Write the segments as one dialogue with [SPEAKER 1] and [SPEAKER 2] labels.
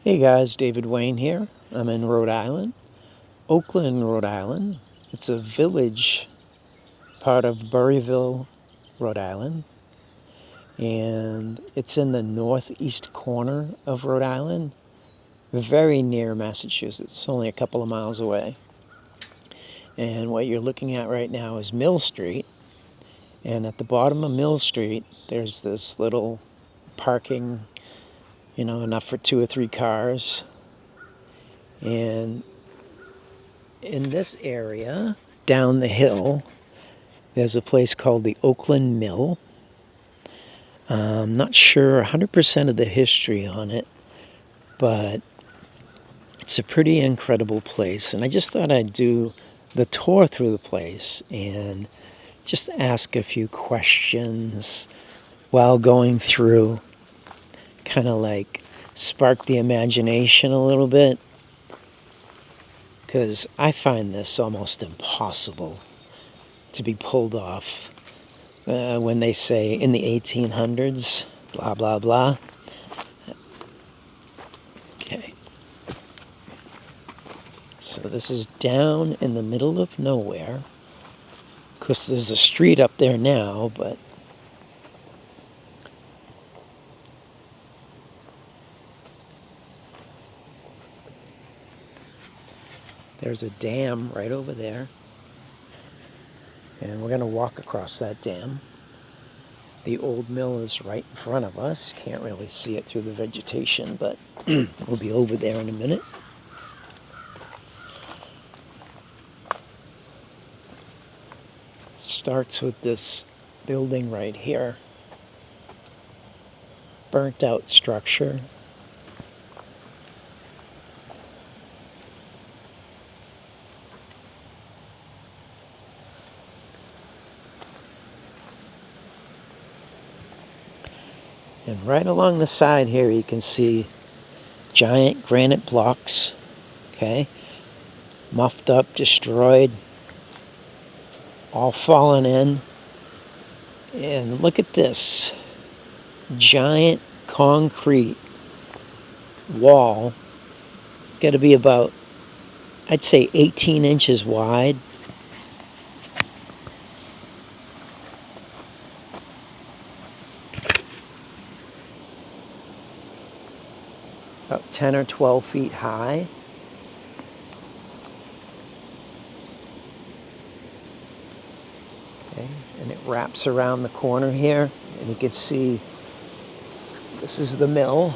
[SPEAKER 1] Hey guys, David Wayne here. I'm in Rhode Island, Oakland, Rhode Island. It's a village, part of Burrillville, Rhode Island, and it's in the northeast corner of Rhode Island, very near Massachusetts, only a couple of miles away. And what you're looking at right now is Mill Street, and at the bottom of Mill Street, there's this little parking, enough for 2 or 3 cars. And in this area, down the hill, there's a place called the Oakland Mill. I'm not sure 100% of the history on it, but it's a pretty incredible place. And I just thought I'd do the tour through the place and just ask a few questions while going through, kind of like spark the imagination a little bit, because I find this almost impossible to be pulled off. When they say in the 1800s, blah, blah, blah. Okay. So this is down in the middle of nowhere. Of course, there's a street up there now, but there's a dam right over there. And we're going to walk across that dam. The old mill is right in front of us. Can't really see it through the vegetation, but we'll be over there in a minute. Starts with this building right here. Burnt out structure. And right along the side here, you can see giant granite blocks, okay, muffed up, destroyed, all fallen in. And look at this giant concrete wall. It's got to be about, I'd say, 18 inches wide. About 10 or 12 feet high. Okay, and it wraps around the corner here, and you can see this is the mill,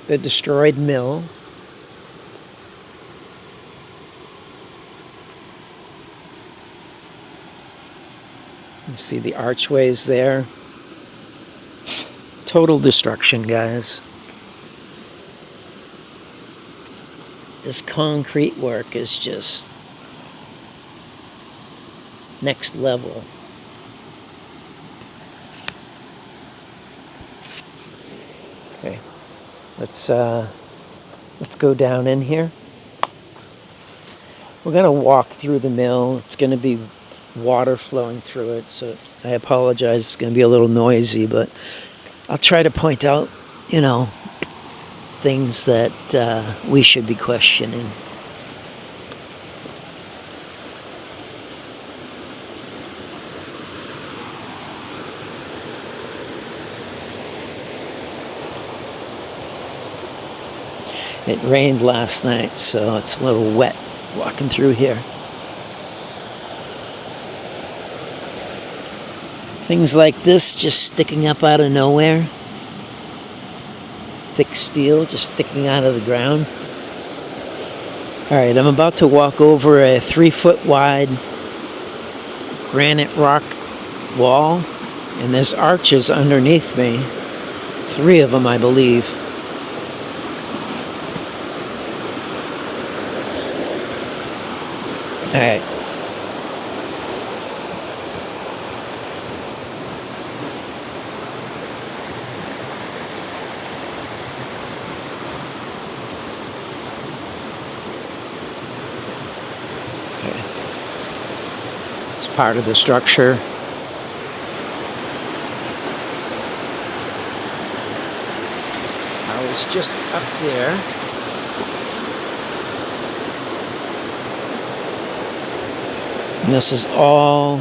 [SPEAKER 1] the destroyed mill. You see the archways there. Total destruction, guys. This concrete work is just next level. Okay, let's go down in here. We're gonna walk through the mill. It's gonna be water flowing through it, so I apologize. It's gonna be a little noisy, but I'll try to point out, things that we should be questioning. It rained last night, so it's a little wet walking through here. Things like this just sticking up out of nowhere. Thick steel just sticking out of the ground. Alright, I'm about to walk over a 3-foot wide granite rock wall, and there's arches underneath me. 3 of them, I believe. Alright. It's part of the structure. I was just up there And this is all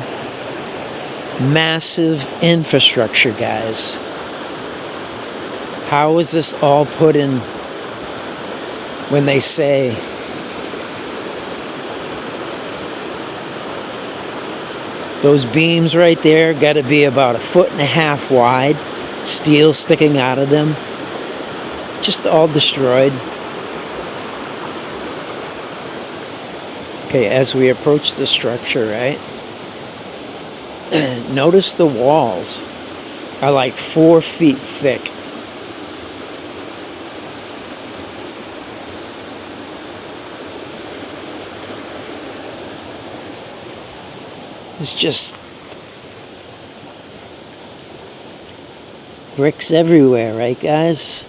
[SPEAKER 1] massive infrastructure, guys. How is this all put in when they say those beams right there got to be about 1.5 feet wide, steel sticking out of them, just all destroyed. Okay, as we approach the structure, right, notice the walls are like 4 feet thick. It's just bricks everywhere, right, guys?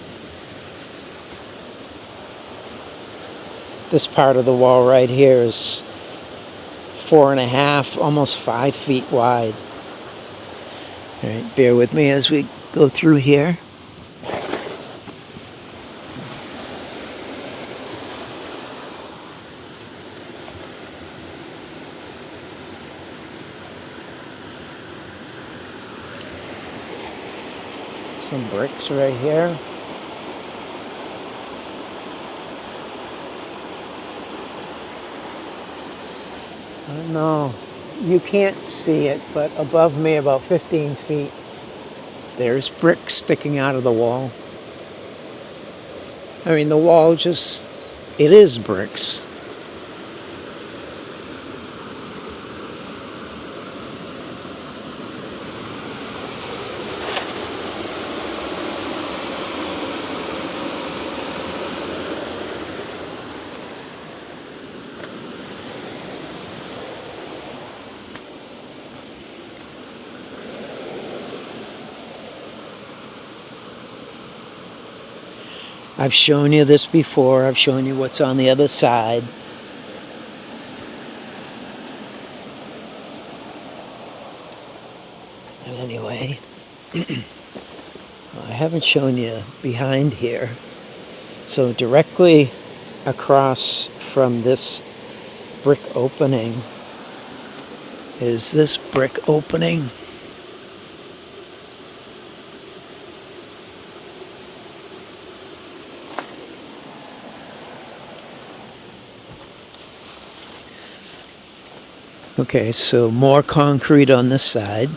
[SPEAKER 1] This part of the wall right here is 4.5, almost 5 feet wide. All right, bear with me as we go through here. Some bricks right here. I don't know. You can't see it, but above me about 15 feet, there's bricks sticking out of the wall. I mean, the wall just, it is bricks. I've shown you this before. I've shown you what's on the other side. And anyway, I haven't shown you behind here. So directly across from this brick opening is this brick opening. Okay, so more concrete on this side. I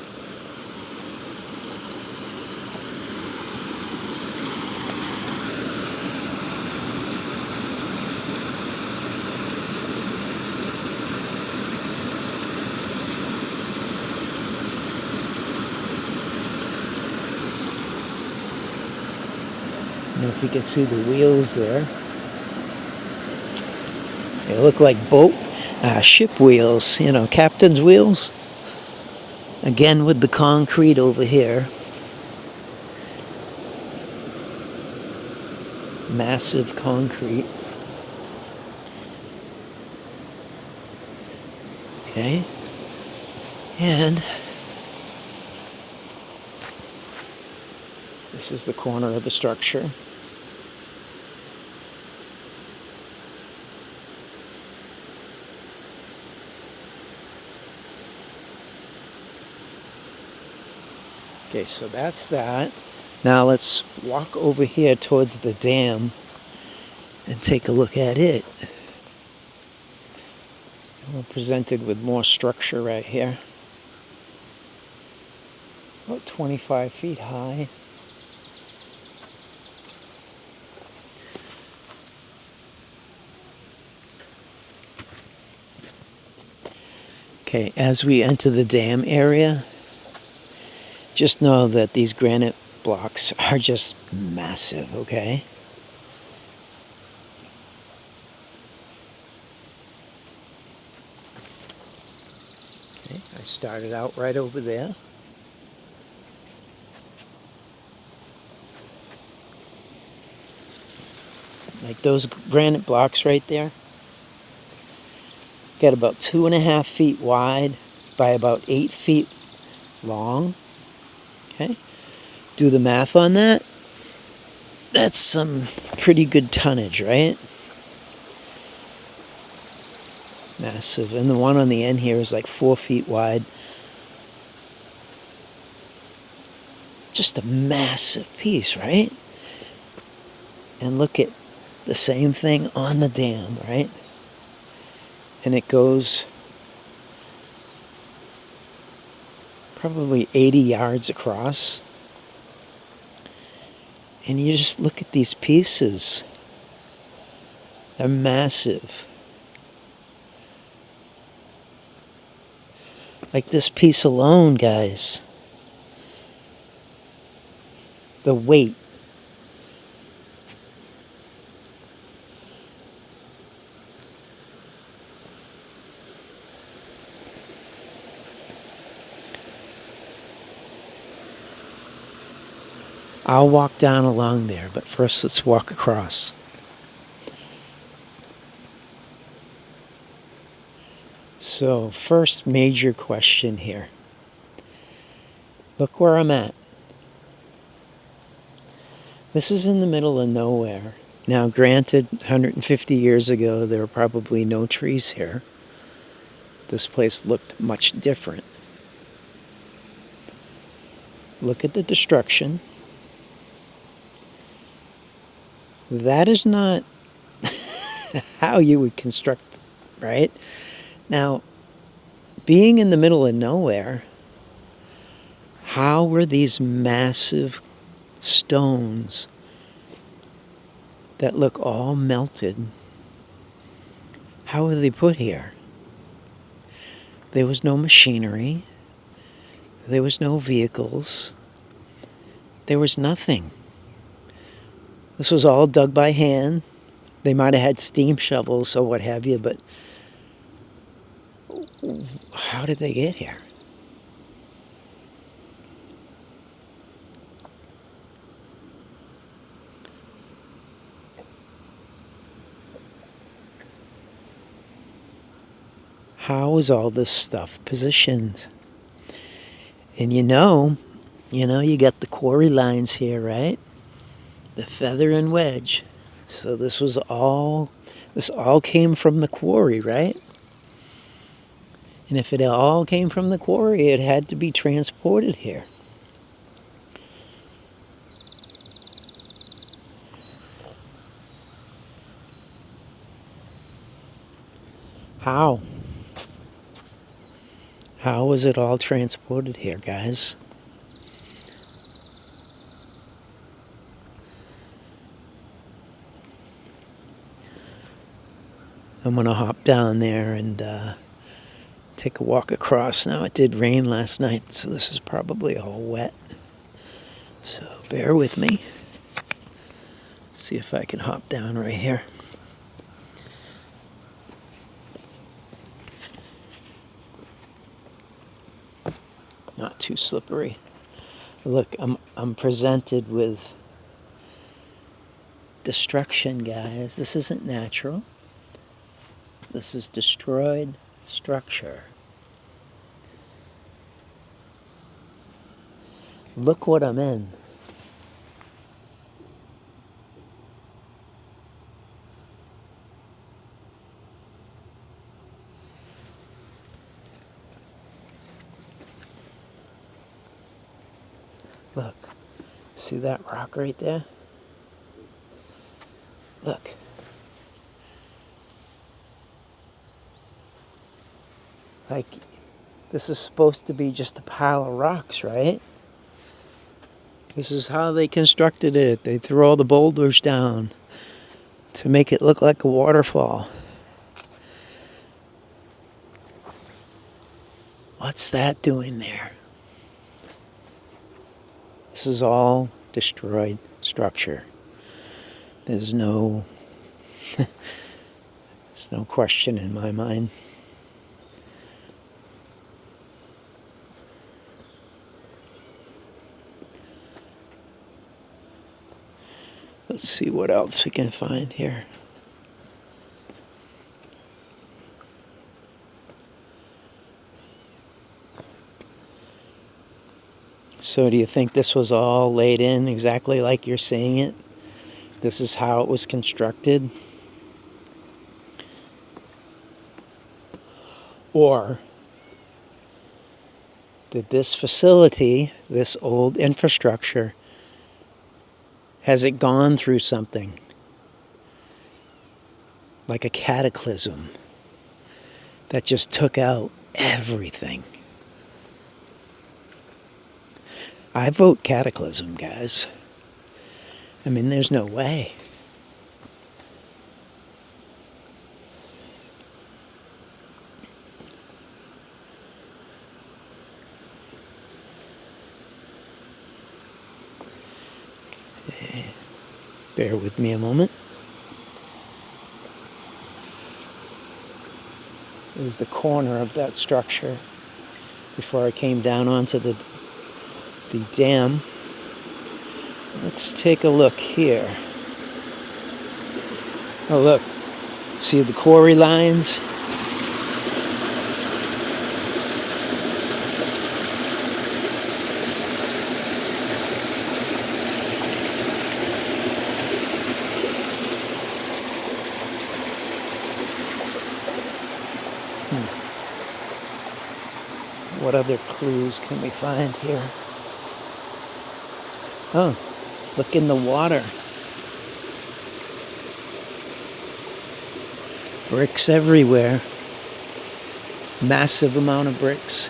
[SPEAKER 1] don't know if you can see the wheels there. They look like ship wheels, you know, captain's wheels. Again with the concrete over here. Massive concrete. Okay. And this is the corner of the structure. Okay, so that's that. Now let's walk over here towards the dam and take a look at it. We're presented with more structure right here. About 25 feet high. Okay, as we enter the dam area, just know that these granite blocks are just massive, okay? Okay, I started out right over there. Like those granite blocks right there. Got about 2.5 feet wide by about 8 feet long. Okay, do the math on that. That's some pretty good tonnage, right? Massive. And the one on the end here is like 4 feet wide. Just a massive piece, right? And look at the same thing on the dam, right? And it goes probably 80 yards across. And you just look at these pieces. They're massive. Like this piece alone, guys. The weight. I'll walk down along there, but first let's walk across. So, first major question here. Look where I'm at. This is in the middle of nowhere. Now, granted, 150 years ago, there were probably no trees here. This place looked much different. Look at the destruction. That is not how you would construct, right? Now, being in the middle of nowhere, how were these massive stones that look all melted, how were they put here? There was no machinery. There was no vehicles. There was nothing. This was all dug by hand. They might have had steam shovels or what have you, but how did they get here? How is all this stuff positioned? And you got the quarry lines here, right? The feather and wedge. So this all came from the quarry, right? And if it all came from the quarry, it had to be transported here. How? How was it all transported here, guys? I'm going to hop down there and take a walk across. Now, it did rain last night, so this is probably all wet. So bear with me. Let's see if I can hop down right here. Not too slippery. Look, I'm presented with destruction, guys. This isn't natural. This is destroyed structure. Look what I'm in. Look, see that rock right there? Look. Like, this is supposed to be just a pile of rocks, right? This is how they constructed it. They threw all the boulders down to make it look like a waterfall. What's that doing there? This is all destroyed structure. There's no question in my mind. Let's see what else we can find here. So do you think this was all laid in exactly like you're saying it? This is how it was constructed? Or did this facility, this old infrastructure, has it gone through something like a cataclysm that just took out everything? I vote cataclysm, guys. I mean, there's no way. Bear with me a moment. This is the corner of that structure before I came down onto the dam. Let's take a look here. Oh, look. See the quarry lines? What other clues can we find here? Oh, look in the water. Bricks everywhere. Massive amount of bricks.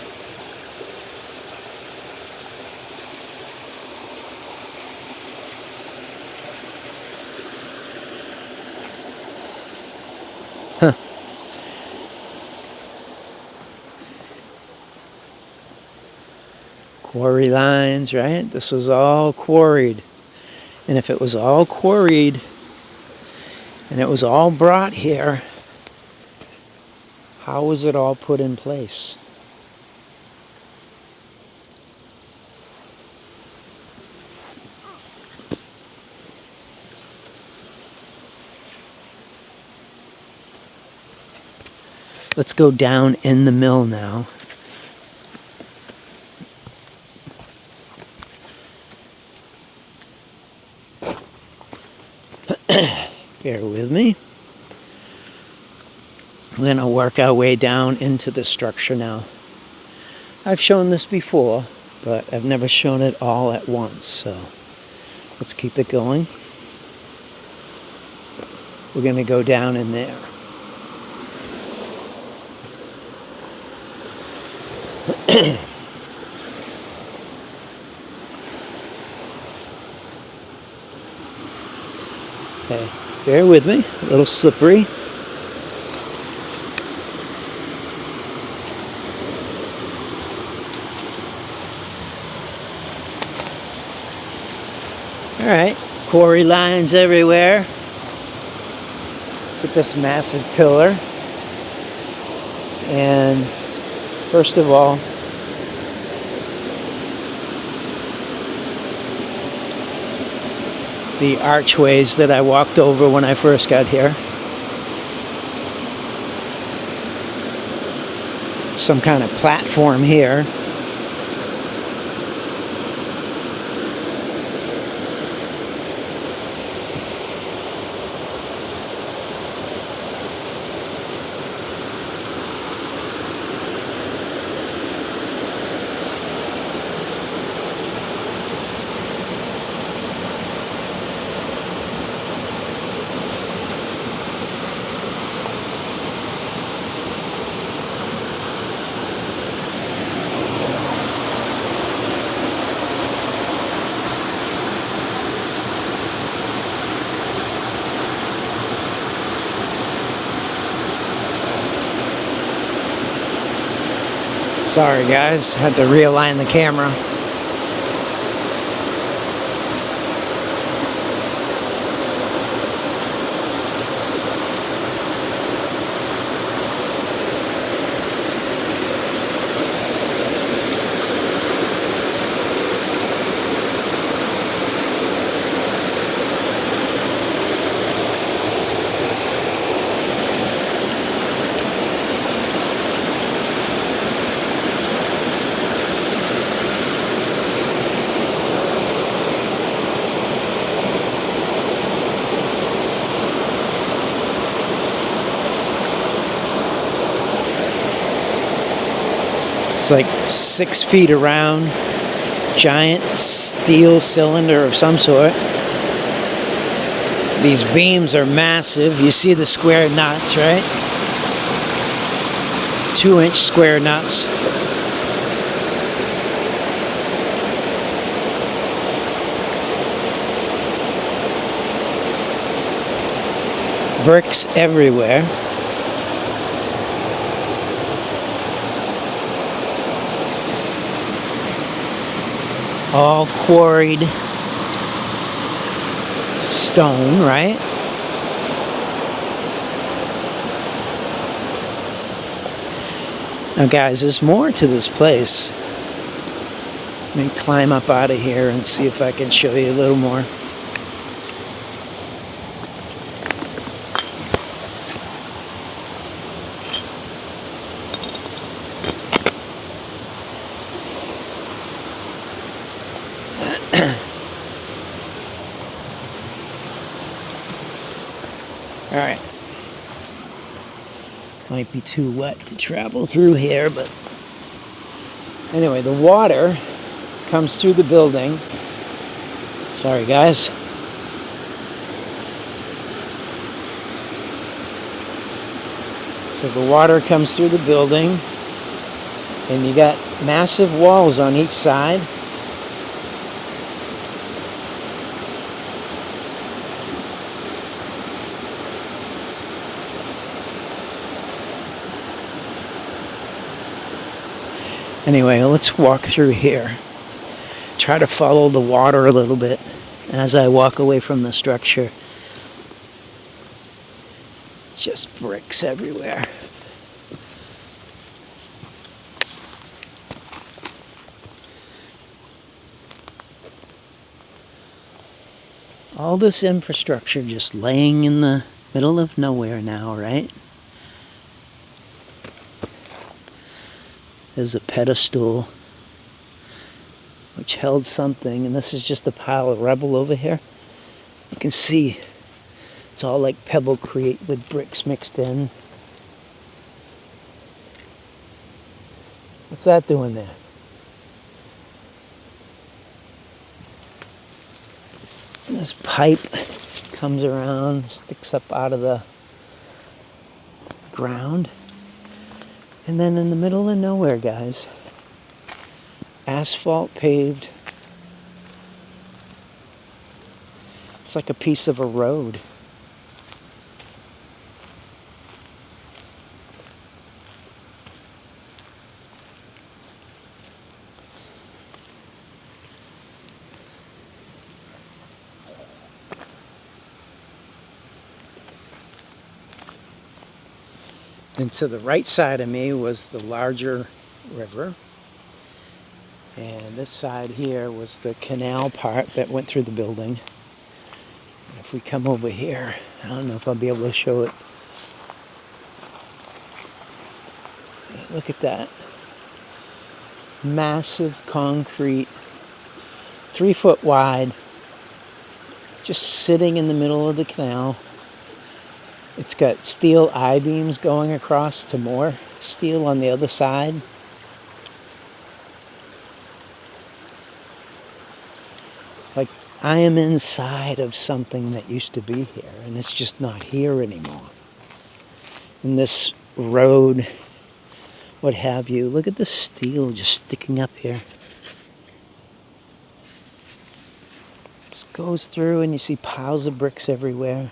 [SPEAKER 1] Huh. Quarry lines, right? This was all quarried. And if it was all quarried and it was all brought here, how was it all put in place? Let's go down in the mill now. Bear with me. We're going to work our way down into the structure now. I've shown this before, but I've never shown it all at once, so let's keep it going. We're going to go down in there. Okay, bear with me, a little slippery. All right, quarry lines everywhere with this massive pillar. And first of all, the archways that I walked over when I first got here. Some kind of platform here. Sorry guys, had to realign the camera. It's like 6 feet around, giant steel cylinder of some sort. These beams are massive. You see the square nuts, right? 2-inch square nuts. Bricks everywhere. All quarried stone, right? Now guys, there's more to this place. Let me climb up out of here and see if I can show you a little more. All right. Might be too wet to travel through here, but anyway, the water comes through the building. Sorry, guys. So the water comes through the building, and you got massive walls on each side. Anyway, let's walk through here. Try to follow the water a little bit as I walk away from the structure. Just bricks everywhere. All this infrastructure just laying in the middle of nowhere now, right? There's a pedestal which held something, and this is just a pile of rubble over here. You can see it's all like pebblecrete with bricks mixed in. What's that doing there? This pipe comes around, sticks up out of the ground. And then in the middle of nowhere, guys, asphalt paved. It's like a piece of a road. And to the right side of me was the larger river. And this side here was the canal part that went through the building. And if we come over here, I don't know if I'll be able to show it. Look at that. Massive concrete, 3 foot wide, just sitting in the middle of the canal. It's got steel I-beams going across to more steel on the other side. Like I am inside of something that used to be here, and it's just not here anymore. And this road, what have you, look at the steel just sticking up here. This goes through and you see piles of bricks everywhere.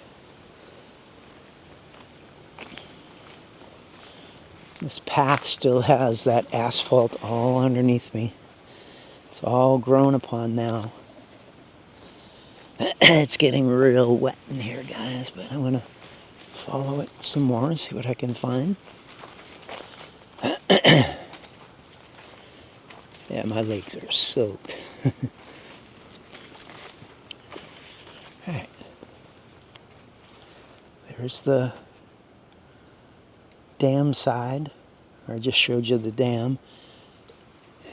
[SPEAKER 1] This path still has that asphalt all underneath me. It's all grown upon now. It's getting real wet in here, guys, but I'm going to follow it some more and see what I can find. Yeah, my legs are soaked. All right. There's the dam side. I just showed you the dam.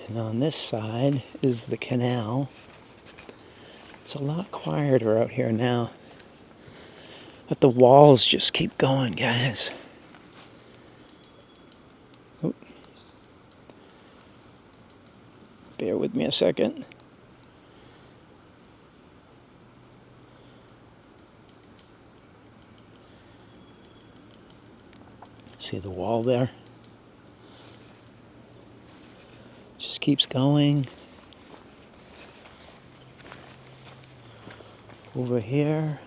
[SPEAKER 1] And on this side is the canal. It's a lot quieter out here now. But the walls just keep going, guys. Oh. Bear with me a second. See the wall there? Just keeps going. Over here,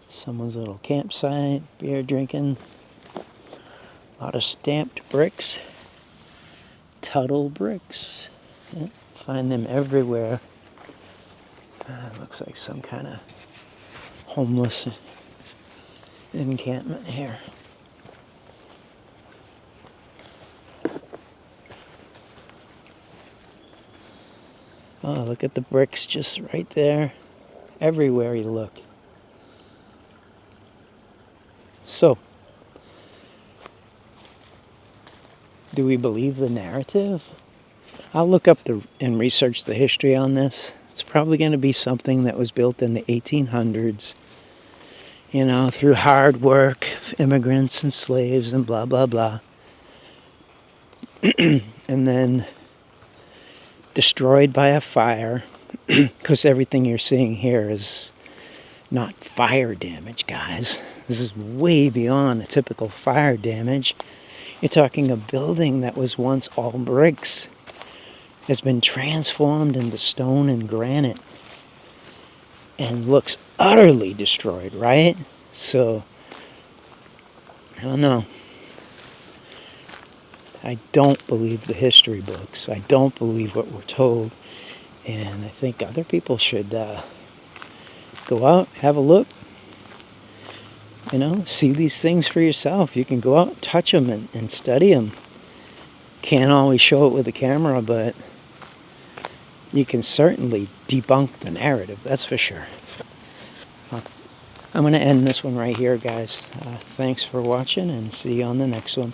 [SPEAKER 1] someone's little campsite, beer drinking. A lot of stamped bricks. Tuttle bricks. Yeah, find them everywhere. Looks like some kind of homeless encampment here. Oh, look at the bricks just right there. Everywhere you look. So, do we believe the narrative? I'll look up and research the history on this. It's probably going to be something that was built in the 1800s, you know, through hard work, immigrants and slaves and blah, blah, blah. And then destroyed by a fire, because everything you're seeing here is not fire damage, guys. This is way beyond the typical fire damage. You're talking a building that was once all bricks has been transformed into stone and granite and looks utterly destroyed, right? So, I don't know. I don't believe the history books. I don't believe what we're told. And I think other people should go out, have a look, you know, see these things for yourself. You can go out and touch them and study them. Can't always show it with a camera, but you can certainly debunk the narrative, that's for sure. I'm going to end this one right here, guys. Thanks for watching, and see you on the next one.